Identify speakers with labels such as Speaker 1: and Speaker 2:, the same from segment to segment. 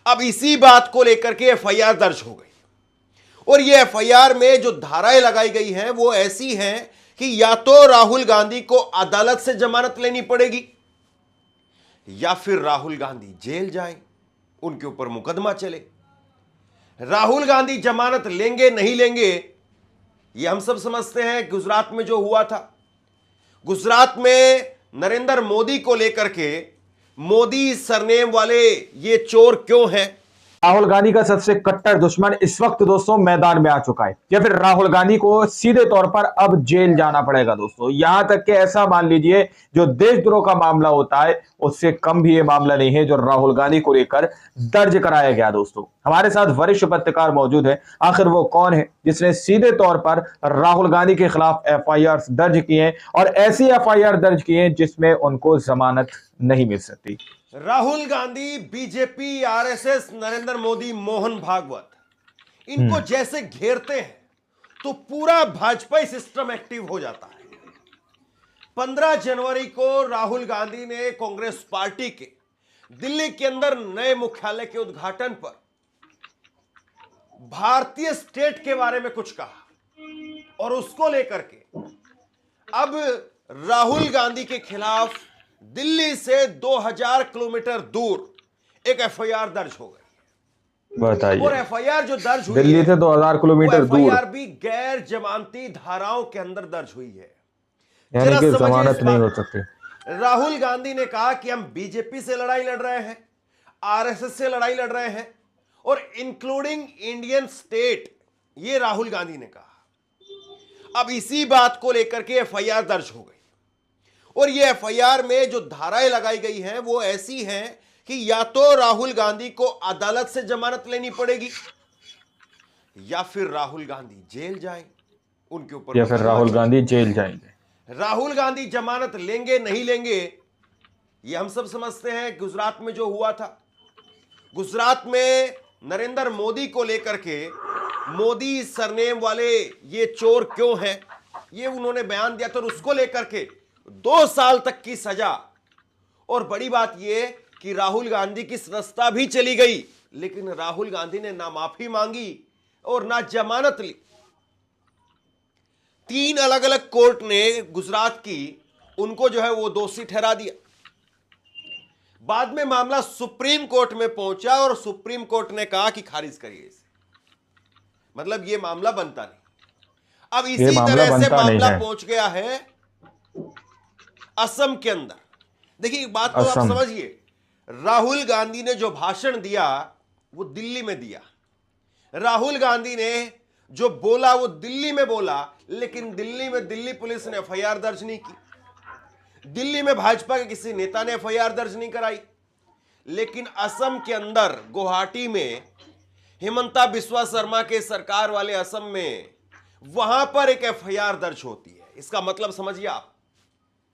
Speaker 1: अब इसी बात को लेकर के एफआईआर दर्ज हो गई और ये एफआईआर में जो धाराएं लगाई गई हैं वो ऐसी हैं कि या तो राहुल गांधी को अदालत से जमानत लेनी पड़ेगी या फिर राहुल गांधी जेल जाएं, उनके ऊपर मुकदमा चले। राहुल गांधी जमानत लेंगे नहीं लेंगे ये हम सब समझते हैं। गुजरात में जो हुआ था, गुजरात में नरेंद्र मोदी को लेकर के मोदी सरनेम वाले ये चोर क्यों हैं।
Speaker 2: राहुल गांधी का सबसे कट्टर दुश्मन इस वक्त दोस्तों मैदान में आ चुका है, या फिर राहुल गांधी को सीधे तौर पर अब जेल जाना पड़ेगा दोस्तों। यहां तक कि ऐसा मान लीजिए जो देशद्रोह का मामला होता है उससे कम भी ये मामला नहीं है जो राहुल गांधी को लेकर दर्ज कराया गया। दोस्तों हमारे साथ वरिष्ठ पत्रकार मौजूद है। आखिर वो कौन है जिसने सीधे तौर पर राहुल गांधी के खिलाफ एफआईआर दर्ज किए हैं और ऐसी एफआईआर दर्ज किए हैं जिसमें उनको जमानत नहीं मिल सकती।
Speaker 1: राहुल गांधी, बीजेपी, आरएसएस, नरेंद्र मोदी, मोहन भागवत, इनको जैसे घेरते हैं तो पूरा भाजपा सिस्टम एक्टिव हो जाता है। 15 जनवरी को राहुल गांधी ने कांग्रेस पार्टी के दिल्ली के अंदर नए मुख्यालय के उद्घाटन पर भारतीय स्टेट के बारे में कुछ कहा और उसको लेकर के अब राहुल गांधी के खिलाफ दिल्ली से 2000 किलोमीटर दूर एक एफआईआर दर्ज हो गई।
Speaker 2: बताइए।
Speaker 1: और एफआईआर जो दर्ज हुई
Speaker 2: दिल्ली से 2000 किलोमीटर दूर,
Speaker 1: एफआईआर भी गैर जमानती धाराओं के अंदर दर्ज हुई है,
Speaker 2: यानी कि जमानत नहीं हो सकती।
Speaker 1: राहुल गांधी ने कहा कि हम बीजेपी से लड़ाई लड़ रहे हैं, आरएसएस से लड़ाई लड़ रहे हैं और इंक्लूडिंग इंडियन स्टेट, ये राहुल गांधी ने कहा। अब इसी बात को लेकर के एफआईआर दर्ज हो गई और ये एफआईआर में जो धाराएं लगाई गई हैं वो ऐसी हैं कि या तो राहुल गांधी को अदालत से जमानत लेनी पड़ेगी या फिर राहुल गांधी जेल जाएं, उनके ऊपर,
Speaker 2: या फिर राहुल गांधी जेल जाएंगे।
Speaker 1: राहुल गांधी जमानत लेंगे नहीं लेंगे ये हम सब समझते हैं। गुजरात में जो हुआ था, गुजरात में नरेंद्र मोदी को लेकर के मोदी सरनेम वाले ये चोर क्यों हैं ये उन्होंने बयान दिया था और उसको लेकर के 2 साल तक की सजा। और बड़ी बात यह कि राहुल गांधी की सदस्यता भी चली गई, लेकिन राहुल गांधी ने ना माफी मांगी और ना जमानत ली। 3 अलग अलग कोर्ट ने गुजरात की उनको जो है वो दोषी ठहरा दिया। बाद में मामला सुप्रीम कोर्ट में पहुंचा और सुप्रीम कोर्ट ने कहा कि खारिज करिए इसे, मतलब ये मामला बनता नहीं। अब इसी तरह से मामला पहुंच गया है असम के अंदर। देखिए एक बात तो आप समझिए, राहुल गांधी ने जो भाषण दिया वो दिल्ली में दिया, राहुल गांधी ने जो बोला वो दिल्ली में बोला, लेकिन दिल्ली में दिल्ली पुलिस ने एफआईआर दर्ज नहीं की, दिल्ली में भाजपा के किसी नेता ने एफआईआर दर्ज नहीं कराई। लेकिन असम के अंदर गुवाहाटी में हिमंता बिस्वा शर्मा के सरकार वाले असम में वहां पर एक एफआईआर दर्ज होती है। इसका मतलब समझिए आप,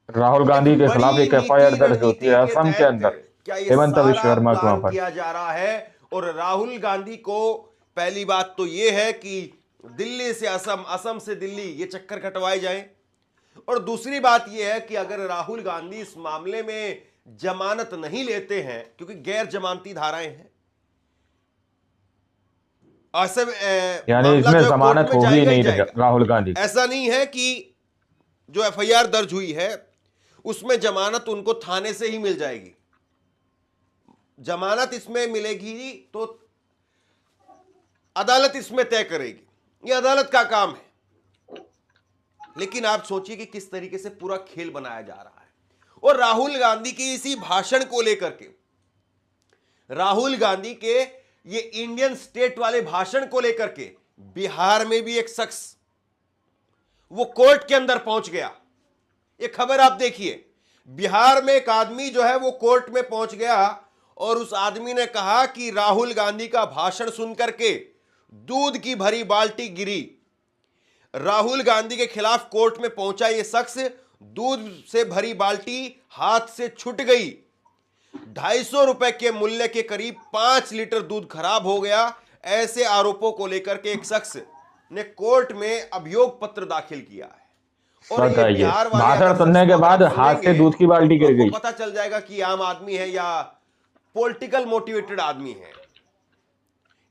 Speaker 2: राहुल गांधी के खिलाफ एक एफआईआर दर्ज होती है असम के अंदर, हिमंता बिस्वा शर्मा को वहां पर
Speaker 1: किया जा रहा है। और राहुल गांधी को पहली बात तो यह है कि दिल्ली से असम, असम से दिल्ली ये चक्कर कटवाए जाएं। और दूसरी बात यह है कि अगर राहुल गांधी इस मामले में जमानत नहीं लेते हैं, क्योंकि गैर जमानती धाराएं हैं,
Speaker 2: यानी इसमें जमानत होगी नहीं राहुल गांधी।
Speaker 1: ऐसा नहीं है कि जो एफआईआर दर्ज हुई है उसमें जमानत उनको थाने से ही मिल जाएगी। जमानत इसमें मिलेगी तो अदालत इसमें तय करेगी, ये अदालत का काम है। लेकिन आप सोचिए कि किस तरीके से पूरा खेल बनाया जा रहा है। और राहुल गांधी के इसी भाषण को लेकर के, राहुल गांधी के ये इंडियन स्टेट वाले भाषण को लेकर के बिहार में भी एक शख्स वो कोर्ट के अंदर पहुंच गया। ये खबर आप देखिए, बिहार में एक आदमी जो है वो कोर्ट में पहुंच गया और उस आदमी ने कहा कि राहुल गांधी का भाषण सुनकर के दूध की भरी बाल्टी गिरी। राहुल गांधी के खिलाफ कोर्ट में पहुंचा ये शख्स, दूध से भरी बाल्टी हाथ से छूट गई। 250 रुपए के मूल्य के करीब 5 लीटर दूध खराब हो गया। ऐसे आरोपों को लेकर के एक शख्स ने कोर्ट में अभियोग पत्र दाखिल किया है। और ये बिहार वाले
Speaker 2: भाषण सुनने के बाद हाथ से दूध की बाल्टी गिर गई।
Speaker 1: पता चल जाएगा कि आम आदमी है या पॉलिटिकल मोटिवेटेड आदमी है।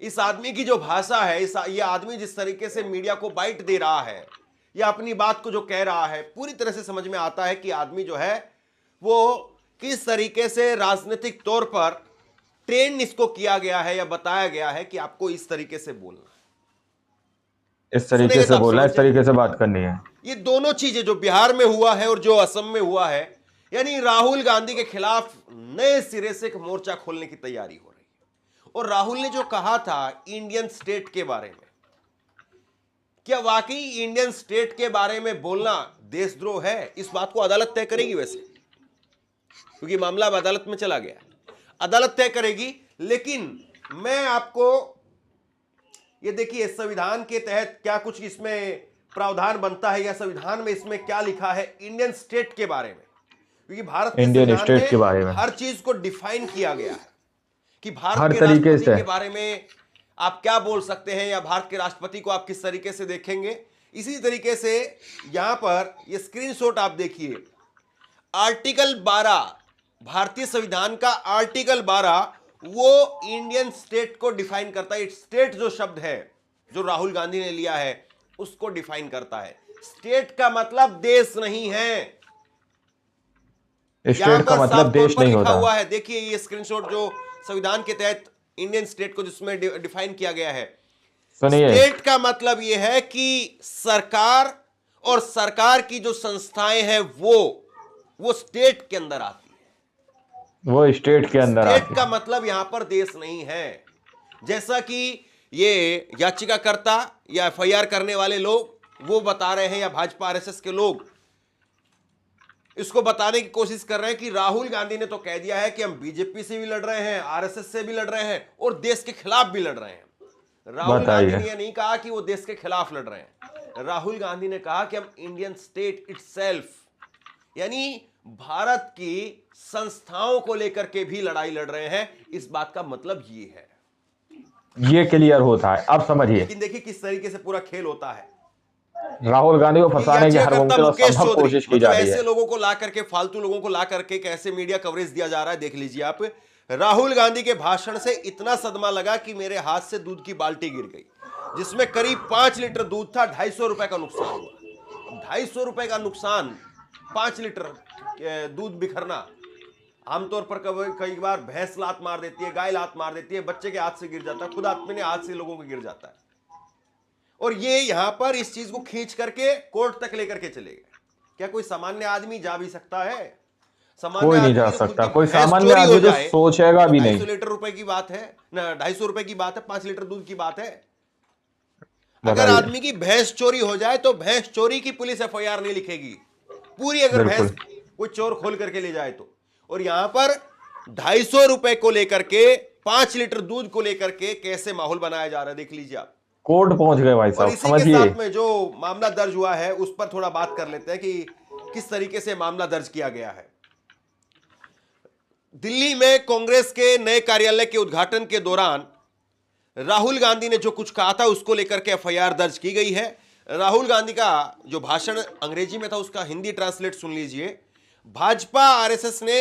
Speaker 1: इस आदमी की जो भाषा है, ये आदमी जिस तरीके से मीडिया को बाइट दे रहा है या अपनी बात को जो कह रहा है, पूरी तरह से समझ में आता है कि आदमी जो है वो किस तरीके से राजनीतिक तौर पर ट्रेन इसको किया गया है या बताया गया है कि आपको इस तरीके से बोलना है,
Speaker 2: इस तरीके से बोलना है, इस तरीके से बात करनी है।
Speaker 1: ये दोनों चीजें जो बिहार में हुआ है और जो असम में हुआ है, यानी राहुल गांधी के खिलाफ नए सिरे से एक मोर्चा खोलने की तैयारी हो रही है। और राहुल ने जो कहा था इंडियन स्टेट के बारे में, क्या वाकई इंडियन स्टेट के बारे में बोलना देशद्रोह है? इस बात को अदालत तय करेगी वैसे, क्योंकि मामला अब अदालत में चला गया, अदालत तय करेगी। लेकिन मैं आपको ये देखिए, संविधान के तहत क्या कुछ इसमें प्रावधान बनता है या संविधान में इसमें क्या लिखा है इंडियन स्टेट के बारे में, क्योंकि भारत के
Speaker 2: इंडियन
Speaker 1: संविधान
Speaker 2: स्टेट के बारे में
Speaker 1: हर चीज को डिफाइन किया गया है कि भारत
Speaker 2: हर
Speaker 1: के
Speaker 2: तरीके
Speaker 1: राष्ट्रपति
Speaker 2: से
Speaker 1: के बारे में आप क्या बोल सकते हैं या भारत के राष्ट्रपति को आप किस तरीके से देखेंगे। इसी तरीके से यहां पर ये स्क्रीनशॉट आप देखिए, आर्टिकल 12, भारतीय संविधान का आर्टिकल 12 वो इंडियन स्टेट को डिफाइन करता है। स्टेट जो शब्द है जो राहुल गांधी ने लिया है उसको डिफाइन करता है। स्टेट का मतलब देश नहीं है,
Speaker 2: स्टेट का मतलब देश नहीं होता
Speaker 1: हुआ है। देखिए ये स्क्रीनशॉट जो संविधान के तहत इंडियन स्टेट को जिसमें डिफाइन किया गया है।
Speaker 2: सुनिए,
Speaker 1: स्टेट का मतलब यह है कि सरकार और सरकार की जो संस्थाएं हैं वो स्टेट के अंदर आती है।
Speaker 2: वो स्टेट के अंदर आती है।
Speaker 1: स्टेट का मतलब यहां पर देश नहीं है। जैसा कि ये याचिकाकर्ता या एफआईआर करने वाले लोग वो बता रहे हैं या भाजपा आरएसएस के लोग इसको बताने की कोशिश कर रहे हैं कि राहुल गांधी ने तो कह दिया है कि हम बीजेपी से भी लड़ रहे हैं, आरएसएस से भी लड़ रहे हैं और देश के खिलाफ भी लड़ रहे हैं। राहुल गांधी ने यह नहीं कहा कि वो देश के खिलाफ लड़ रहे हैं। राहुल गांधी ने कहा कि हम इंडियन स्टेट इटसेल्फ, यानी भारत की संस्थाओं को लेकर के भी लड़ाई लड़ रहे हैं। इस बात का मतलब ये है,
Speaker 2: ये क्लियर होता है। अब समझिए,
Speaker 1: लेकिन देखिए किस तरीके से पूरा खेल होता है।
Speaker 2: राहुल गांधी को फंसाने की हर मुमकिन और संभव कोशिश की जा रही है।
Speaker 1: ऐसे लोगों को ला करके, फालतू लोगों को ला करके कैसे मीडिया कवरेज दिया जा रहा है देख लीजिए आप। राहुल गांधी के भाषण से इतना सदमा लगा कि मेरे हाथ से दूध की बाल्टी गिर गई, जिसमें करीब 5 लीटर दूध था। 250 रुपए का नुकसान हुआ। 250 रुपए का नुकसान, 5 लीटर दूध बिखरना। आमतौर पर कई बार भैंस लात मार देती है, गाय लात मार देती है, बच्चे के हाथ से गिर जाता है, खुद अपने हाथ से लोगों को गिर जाता है। और ये यहां पर इस चीज को खींच करके कोर्ट तक लेकर के चले गए। क्या कोई सामान्य आदमी जा भी सकता है?
Speaker 2: कोई नहीं जा सकता। कोई सामान्य आदमी तो सोचेगा भी नहीं।
Speaker 1: 250 लीटर रुपए की बात है ना, 250 रुपए की बात है, 5 लीटर दूध की बात है। अगर आदमी की भैंस चोरी हो जाए तो भैंस चोरी की पुलिस एफआईआर नहीं लिखेगी पूरी, अगर भैंस कोई चोर खोल करके ले जाए तो। और यहां पर 250 रुपए को लेकर के, 5 लीटर दूध को लेकर के कैसे माहौल बनाया जा रहा है देख लीजिए आप।
Speaker 2: कोर्ट पहुंच गए भाई साहब, समझिए।
Speaker 1: साथ में जो मामला दर्ज हुआ है उस पर थोड़ा बात कर लेते हैं कि किस तरीके से मामला दर्ज किया गया है। दिल्ली में कांग्रेस के नए कार्यालय के उद्घाटन के दौरान राहुल गांधी ने जो कुछ कहा था उसको लेकर के एफआईआर दर्ज की गई है। राहुल गांधी का जो भाषण अंग्रेजी में था उसका हिंदी ट्रांसलेट सुन लीजिए। भाजपा आरएसएस ने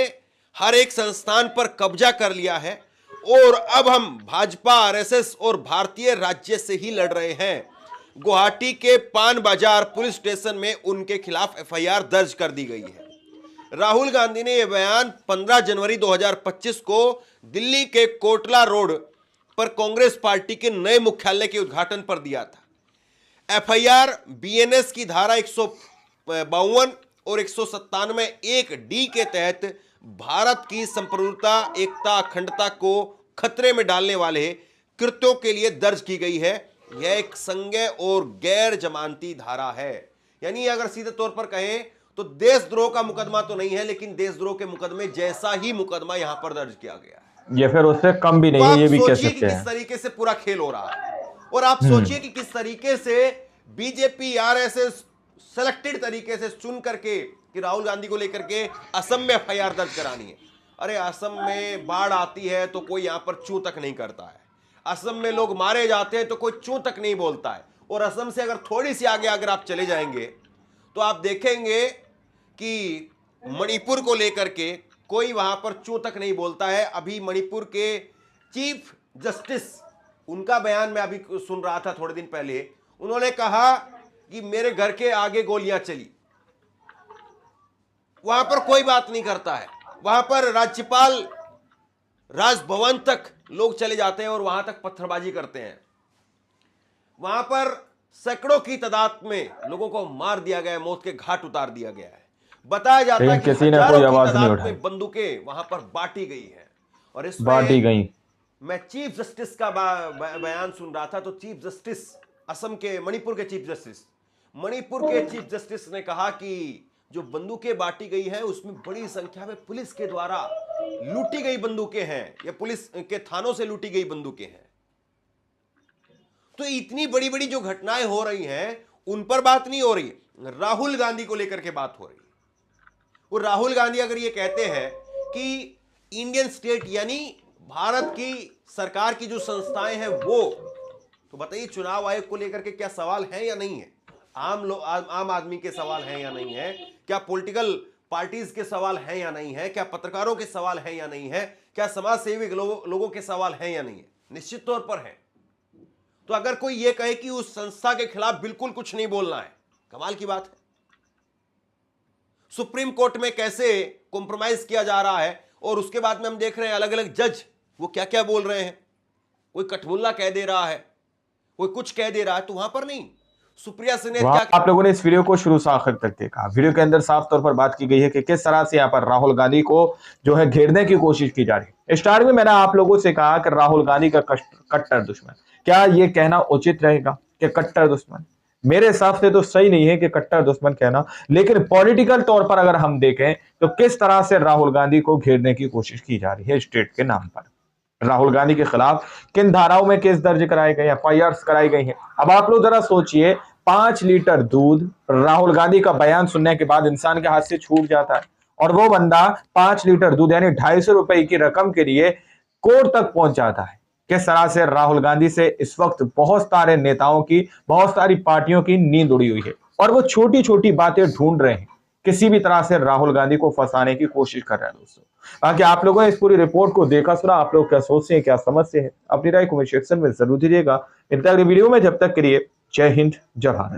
Speaker 1: हर एक संस्थान पर कब्जा कर लिया है और अब हम भाजपा आरएसएस और भारतीय राज्य से ही लड़ रहे हैं। गुवाहाटी के पान बाजार पुलिस स्टेशन में उनके खिलाफ एफआईआर दर्ज कर दी गई है। राहुल गांधी ने यह बयान 15 जनवरी 2025 को दिल्ली के कोटला रोड पर कांग्रेस पार्टी के नए मुख्यालय के उद्घाटन पर दिया था। एफआईआर बीएनएस की धारा 152 और 197 1 डी के तहत भारत की संप्रभुता, एकता, अखंडता को खतरे में डालने वाले कृत्यों के लिए दर्ज की गई है। यह एक संज्ञेय और गैर जमानती धारा है। यानी अगर सीधे तौर पर कहें तो देशद्रोह का मुकदमा तो नहीं है, लेकिन देशद्रोह के मुकदमे जैसा ही मुकदमा यहां पर दर्ज किया गया है।
Speaker 2: ये फिर उससे कम भी नहीं है, ये भी कह सकते हैं।
Speaker 1: किस तरीके से पूरा खेल हो रहा है। और आप सोचिए कि किस तरीके से बीजेपी आरएसएस सिलेक्टेड तरीके से चुन करके कि राहुल गांधी को लेकर के असम में एफआईआर दर्ज करानी है। अरे असम में बाढ़ आती है तो कोई यहां पर चू तक नहीं करता है। असम में लोग मारे जाते हैं तो कोई चू तक नहीं बोलता है। और असम से अगर थोड़ी सी आगे अगर आप चले जाएंगे तो आप देखेंगे कि मणिपुर को लेकर के कोई वहां पर चू तक नहीं बोलता है। अभी मणिपुर के चीफ जस्टिस उनका बयान मैं अभी सुन रहा था थोड़े दिन पहले। उन्होंने कहा कि मेरे घर के आगे गोलियां चली। वहां पर कोई बात नहीं करता है, वहां पर राज्यपाल राजभवन तक लोग चले जाते हैं और वहां तक पत्थरबाजी करते हैं। वहां पर सैकड़ों की तादाद में लोगों को मार दिया गया है, मौत के घाट उतार दिया गया है। बताया जाता है
Speaker 2: लेकिन
Speaker 1: कि
Speaker 2: किसी ने
Speaker 1: हजारों
Speaker 2: कोई
Speaker 1: की
Speaker 2: आवाज नहीं
Speaker 1: तादाद
Speaker 2: उठाई।
Speaker 1: में बंदूकें वहां पर बांटी गई हैं। और
Speaker 2: बांटी
Speaker 1: इसमें
Speaker 2: गई।
Speaker 1: मैं चीफ जस्टिस का बयान सुन रहा था, तो चीफ जस्टिस असम के, मणिपुर के चीफ जस्टिस ने कहा कि जो बंदूकें बांटी गई हैं उसमें बड़ी संख्या में पुलिस के द्वारा लूटी गई बंदूकें हैं, या पुलिस के थानों से लूटी गई बंदूकें हैं। तो इतनी बड़ी बड़ी जो घटनाएं हो रही हैं उन पर बात नहीं हो रही, राहुल गांधी को लेकर के बात हो रही है। वो राहुल गांधी अगर ये कहते हैं कि इंडियन स्टेट यानी भारत की सरकार की जो संस्थाएं हैं वो, तो बताइए चुनाव आयोग को लेकर के क्या सवाल है या नहीं है? आम आदमी के सवाल हैं या नहीं है? क्या पॉलिटिकल पार्टीज के सवाल हैं या नहीं है? क्या पत्रकारों के सवाल हैं या नहीं है? क्या समाज सेवी लोगों के सवाल हैं या नहीं है? निश्चित तौर पर है। तो अगर कोई ये कहे कि उस संस्था के खिलाफ बिल्कुल कुछ नहीं बोलना है, कमाल की बात है। सुप्रीम कोर्ट में कैसे कॉम्प्रोमाइज किया जा रहा है, और उसके बाद में हम देख रहे हैं अलग अलग जज वो क्या क्या बोल रहे हैं। कोई कठमुल्ला कह दे रहा है, कोई कुछ कह दे रहा है, तो वहां पर नहीं। सुप्रिया सिंह ने क्या,
Speaker 2: आप लोगों ने इस वीडियो को शुरू से आखिर तक देखा। वीडियो के अंदर साफ तौर पर बात की गई है कि किस तरह से यहाँ पर राहुल गांधी को जो है घेरने की कोशिश की जा रही है। स्टार्ट में मैंने आप लोगों से कहा कि राहुल गांधी का कट्टर दुश्मन, क्या ये कहना उचित रहेगा कि कट्टर दुश्मन? मेरे हिसाब से तो सही नहीं है कि कट्टर दुश्मन कहना, लेकिन पॉलिटिकल तौर पर अगर हम देखें तो किस तरह से राहुल गांधी को घेरने की कोशिश की जा रही है स्टेट के नाम पर। राहुल गांधी के खिलाफ किन धाराओं में केस दर्ज कराए गए, FIR कराई गई हैं। अब आप लोग जरा सोचिए, 5 लीटर दूध राहुल गांधी का बयान सुनने के बाद इंसान के हाथ से छूट जाता है, और वो बंदा 5 लीटर दूध यानी 250 रुपए की रकम के लिए कोर्ट तक पहुंच जाता है। किस तरह से राहुल गांधी से इस वक्त बहुत सारे नेताओं की, बहुत सारी पार्टियों की नींद उड़ी हुई है, और वो छोटी छोटी बातें ढूंढ रहे हैं, किसी भी तरह से राहुल गांधी को फंसाने की कोशिश कर रहे हैं। दोस्तों, बाकी आप लोगों ने इस पूरी रिपोर्ट को देखा सुना, आप लोग क्या सोचते हैं, क्या समझते हैं, अपनी राय कमेंट सेक्शन में जरूर दीजिएगा। मिलते हैं अगली वीडियो में, जब तक के लिए जय हिंद, जय भारत।